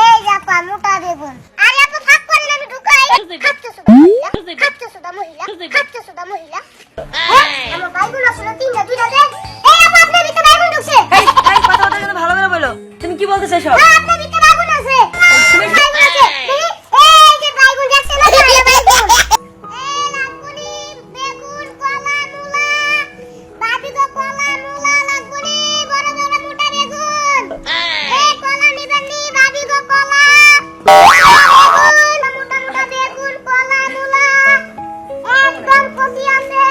এই আপা মোটা বেগুন। আরে আপা থাক করেন আমি ঢুকাই। খাচ্ছো সুদা মহিলা। আমার বাইগুন আসলে তিনটা দুইটা দে। এই আপা আপনার ভিতরে বাইগুন ঢুকছে। এই কথা কিন্তু ভালো করে বলো। তুমি কি বলতেছো সব? আপনার ভিতরে বাইগুন আছে। বাইগুন আছে। এই যে বাইগুন দেখছেন না বাইগুন। এই লাগুনি বেগুন কলা মূলা। বাবি গো কলা মূলা লাগুনি বড় বড় মোটা বেগুন। এই কলা নিবেন নি বাবি গো কলা। মোটা মোটা বেগুন কলা মূলা। একদম কচি আছে।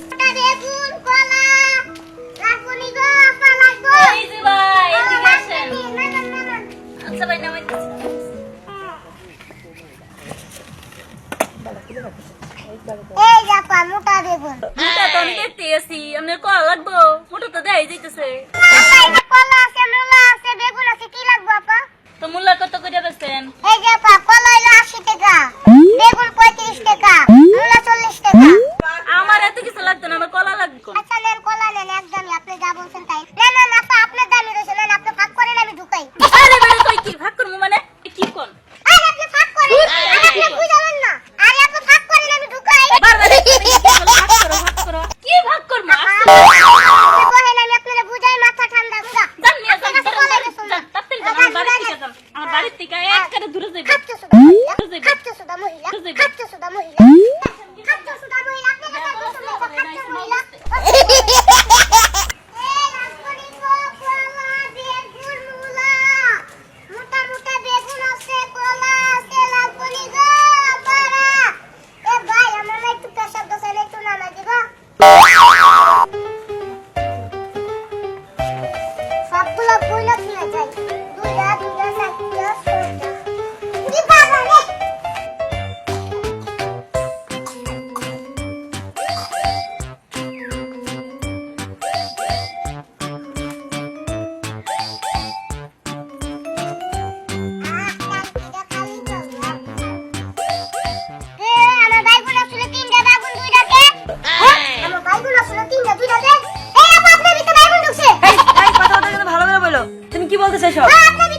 মোটা বেগুন কলা লাগুনি গো আপা লাগবো। এই যে ভাই, এদিকে আসেন। না। আচ্ছা ভাই নামাইতেছি। এই যে আপা মোটা বেগুন। মোটা তো আমি দেখতে আছি, আপনার কলা লাগবো? মোটা তো দেয় যাইতেছে। আপা এই যে কলা আছে মূলা আছে বেগুন আছে কি লাগবো আপা? তো মূল্য কত করে বেচছেন? এই যে আপা কলা হলো 80 টাকা, বেগুন 35 টাকা, মূলা 40 টাকা। আমার এত কিছু লাগতো না, আমার কলা লাগবে। আচ্ছা নেন কলা নেন একদমই আপনি যা বলছেন তাই। না আপা আপনার দামি রয়েছে নেন আপনি ভাগ করেন আমি ঢুকাই। আরে ভাই কই কি ভাগ করবো মানে? কি কোন? আরে আপনি ভাগ করেন আর আপনি বুঝালেন না। আরে আপনি ভাগ করেন আমি ঢুকাই। বারবার ভাগ করো। কি ভাগ করবো? আপনি বলেন আমি আপনারে বুঝাই মাথা ঠান্ডা বুঝা। জান নিয়ে যান, আপনার কাছে কলা গেছে না। তাড়াতাড়ি যান, আমার বাড়ি থেকে যান। আমার বাড়ি থেকে একবারে দূরে যাইবেন। খাচ্ছো সুদা মহিলা। খাচ্ছো সুদা মহিলা। খাচ্ছো সুদা মহিলা। খাচ্ছো সুদা মহিলা আপনি কাছে খাচ্ছো মহিলা। এই লাগুনি গো কলা বেগুন মূলা। মোটা মোটা বেগুন আছে কলা আছে লাগুনি গো পারা। এ ভাই আমার না একটু পেশাব দোষে একটু নামা দিবা। সবগুলো বইলা দিয়ে যাই। দুইটা চারটা ছয়টা। কি বাবা রে? এই কথা কিন্তু ভালো করে বলো। তুমি কি বলতেছো সব? তুমি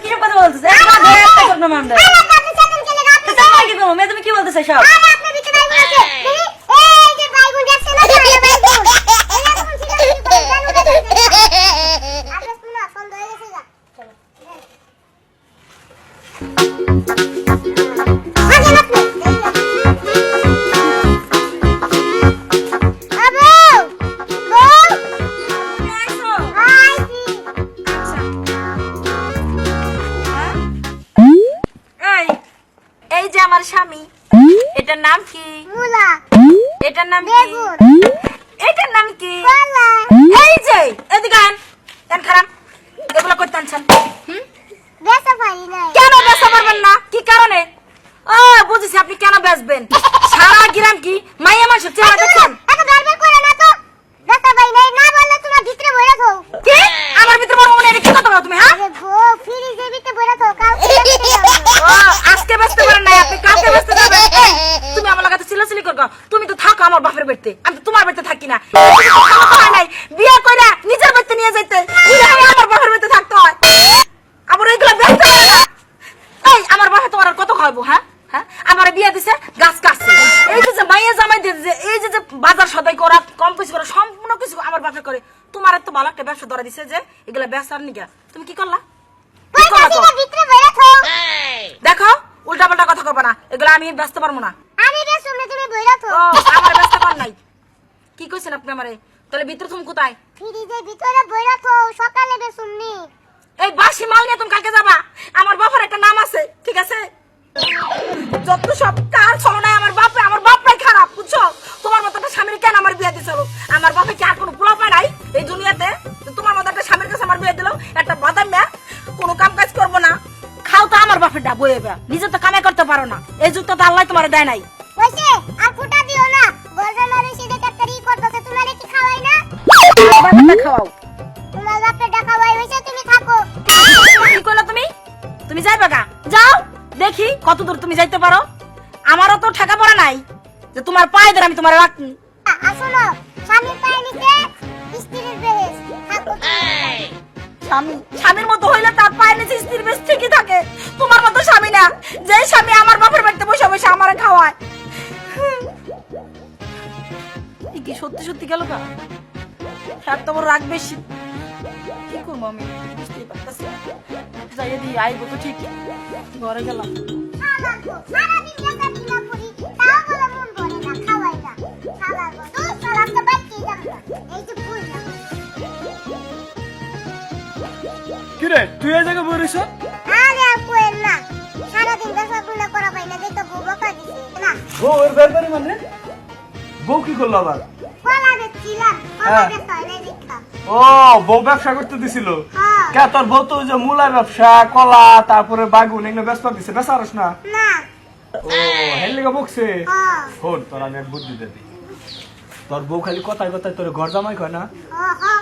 কি সব কথা বলতেছো? একটা করবে মামলা। কি করবো? তুমি কি বলতেছো সব? এই এই যে আমার স্বামী, এটার নাম কি? এটার নাম কি? এটার নাম কি? এই যে এদিকে আন, এন খারাপ এগুলো করতে আনছেন। কেন বেচতে পারবেন না? কি কারণে? ও বুঝেছি, আপনি কেন বেচবেন? সারা গ্রাম কি মাইয়া মানুষের চেহারা দেখছেন? কি আমার ভিতরে বড় মনে কি কথা বলো তুমি? হ্যাঁ ও আজকে বেচতে পারেন না, আপনি কালকে বেচতে যাবেন। তুমি আমার কাছে চিল্লাচিল্লি করো। তুমি তো থাকো আমার বাপের বাড়িতে, আমি তো তোমার বাড়িতে থাকি না। নাই বিয়ে কইরা নিজের বাড়িতে নিয়ে যাইতে আমার বাপের বাড়িতে থাকতে হয়। আবার এইগুলা বেচতে পারে না। এই আমার বাপে তোমার আর কত খাওয়াবো? হ্যাঁ আমার বিয়ে দিছে গাছ কাটছে। এই যে মাইয়া জামাই দিয়েছে, এই যে বাজার সদাই করা কম বেশি করা সম্পূর্ণ কিছু আমার বাপে করে। তোমার তো ভালো একটা ব্যবসা ধরা দিছে যে এগুলা বেচার নিগা। তুমি কি করলা? দেখো উল্টা পাল্টা কথা কইবা না, এগুলা আমি ব্যস্ত পারবো না। ও আমার ব্যস্ত পার নাই। কি কইছেন আপনি আমারে? তাহলে ভিতরে তুমি কোথায়? সকালে বেসুমনি এই বাসি মাল নিয়ে তুমি কালকে যাবা। আমার বাবার একটা নাম আছে, ঠিক আছে? যত সব কাল চলো নাই আমার বাপরাই খারাপ, বুঝছো? তোমার মতো একটা স্বামীর কেন আমার বিয়ে দিছিল? আমার বাপে কি আর কোনো পোলা পায় নাই এই দুনিয়াতে? তোমার মতো একটা স্বামীর কাছে আমার বিয়ে দিল, একটা বাদাম মেয়ে, কোনো কাম কাজ করবো না, খাও তো আমার বাপের ডা বইয়ে বেয়া, নিজে তো কামাই করতে পারো না। এই যুগ তো আল্লাহ তোমার দেয় নাই। আর ফুটা দিও না গরজানা রইছে দেখে তারি করতেছে তোমারে কি খাওয়াই না বাপটা খাওয়াও। তোমার বাপে ডাকা ভাই হইছে তুমি থাকো কি কইলা তুমি? তুমি যাইবা গা, যাও দেখি কত দূর তুমি যাইতে পারো। আমারও তো ঠেকা পড়া নাই যে তোমার পায়ে ধরে আমি তোমার রাখি। আসো না স্বামীর পায়ে নিতে স্ত্রীর বেহেস থাকো স্বামী স্বামীর মতো হইলে তার পায়ে নিচে স্ত্রীর বেশ ঠিকই থাকে। তোমার মতো স্বামী না, যে স্বামী আমার বাপের বাড়িতে বসে বসে আমার খাওয়ায়। এ কি সত্যি সত্যি গেল গা? আর তোমার রাগ বেশি। কি করবো আমি বুঝতেই পারতেছি না। যাইয়ে দিয়ে আইবো তো ঠিকই। ঘরে গেলাম। সারাদিন বেকার কিনা করি, তাও বলে মন ভরে না, খাওয়াই না। শালার গো, দূর শালা, আজকে বাড়তেই যাবো না। এই যে ভুল না। কিরে তুই এই জায়গায় বলিস? আরে আর কোয়েল না। সারাদিন বেকার কিনা করা পাই না, দেখো বউ বকা দিছে। না, বউ এর ব্যাপারে মানে বউ কি করলো আবার? কলা বেচছিলাম, কলা বেচা হয় না দেখা। ও বউ ব্যবসা করতে দিছিল? হ্যাঁ। কে তোর বউ তো ওই যে মূলা ব্যবসা, কলা, তারপরে বাগুন এগুলো ব্যবসা দিছে, বেচারস না? না, ও হেল লেগে বকছে। হ্যাঁ, শোন তোর আমি এক বুদ্ধি দিই। তোর বউ খালি কথায় কথায় তোর ঘর জামাই কয় না? হ্যাঁ, হ্যাঁ।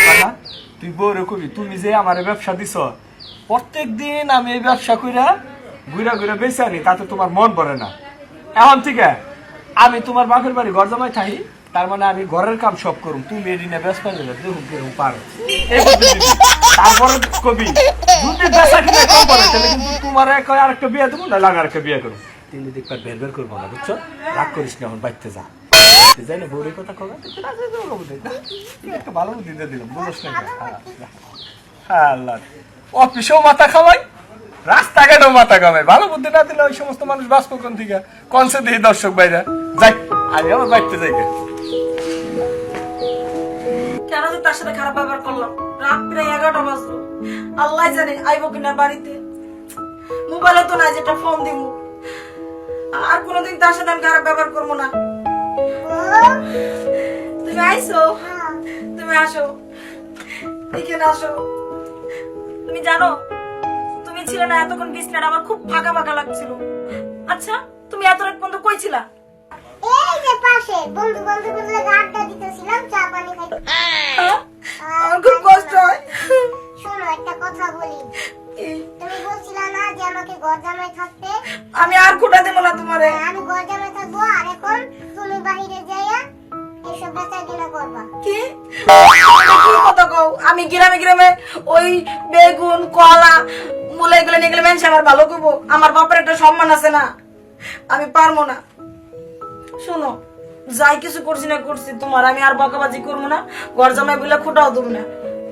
কয় না? তুই বউরে কবি তুমি যে আমার ব্যবসা দিছ, প্রত্যেক দিন আমি এই ব্যবসা কইরা ঘুরা ঘুরা বেঁচে আনি, তাতে তোমার মন ভরে না। এখন ঠিক আছে, আমি তোমার বাপের বাড়ি ঘর জামাই থাকি, তার মানে আমি ঘরের কাম সব করুম, তুমি এদিনে ব্যস্ত নিলে দেখুন কিরকম পারো। এই বুদ্ধি দিবি। তারপরে কবি যদি বেচা কিনা কম পড়ে তাহলে কিন্তু তোমার আরেকটা বিয়ে দেবো, না লাগার একটা বিয়ে করবো। তিনি দেখবার বের বের করবো না, বুঝছো? রাগ করিস না, এখন বাড়তে যা। যাই না বউরের কথা কবা, একটা ভালো বুদ্ধি দিয়ে দিলাম, বুঝোস না? হ্যাঁ আল্লাহ, অফিসেও মাথা খাওয়াই, রাস্তাঘাটেও মাথা খাওয়াই। ভালো বুদ্ধি না দিলে ওই সমস্ত মানুষ বাঁচবো কোন থেকে? কনসে দিই দর্শক বাইরা যাই, আমি আমার বাড়তে যাই। কেন যে তার সাথে খারাপ ব্যবহার করলাম? রাত প্রায় 11টা বাজলো। আল্লাহ জানে আইবো কিনা বাড়িতে। মোবাইলে তো নাই যেটা ফোন দিব। আর কোনোদিন তার সাথে আমি খারাপ ব্যবহার করবো না। বউ, তুমি আইসো, হ্যাঁ। তুমি আসো, এখানে আসো। তুমি জানো তুমি ছিলে না এতক্ষণ বিছনাটা আমার খুব ফাঁকা ফাঁকা লাগছিল। আচ্ছা তুমি এত রাত পর্যন্ত কই ছিলা? এই যে পাশে বন্ধু বান্ধবের লাগে আড্ডা দিতেছিলাম, চা পানি খাইতে। হ্যাঁ? আমার খুব কষ্ট হয়। শোনো, একটা কথা বলি। কি? তুমি বলছিলা না যে আমাকে ঘর জামাই থাকতে? আমি আর খোটা দেবো না তোমারে। আমি ঘর জামাই থাকবো, আর এখন তুমি বাহিরে যাইয়া এইসব বেচা কিনা করবা। কি? এটা কি কথা কও? আমি গ্রামে গ্রামে ওই বেগুন কলা মূলা এগুলো নিয়ে গেলে মানুষ আমার ভালো করবো? আমার বাপের একটা সম্মান আছে না? আমি পারবো না। শোনো, যাই কিছু করছি না করছি, তোমার আমি আর বকাবাজি করবো না, ঘর জামাই বলে খোটাও দেবো না।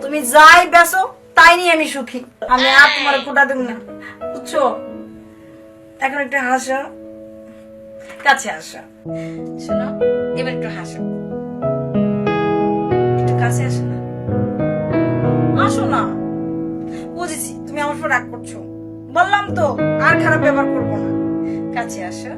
তুমি যাই বেসো তাই নিয়ে আমি সুখী। আমি আর তোমার খোটা দেবো না, বুঝছো? এখন একটু হাসো, কাছে আসো। শোনো, এবার একটু হাসো, একটু কাছে আসো না। আসো না। বুঝেছি তুমি আমার উপর রাগ করছো, বললাম তো আর খারাপ ব্যবহার করবো না। কাছে আসো।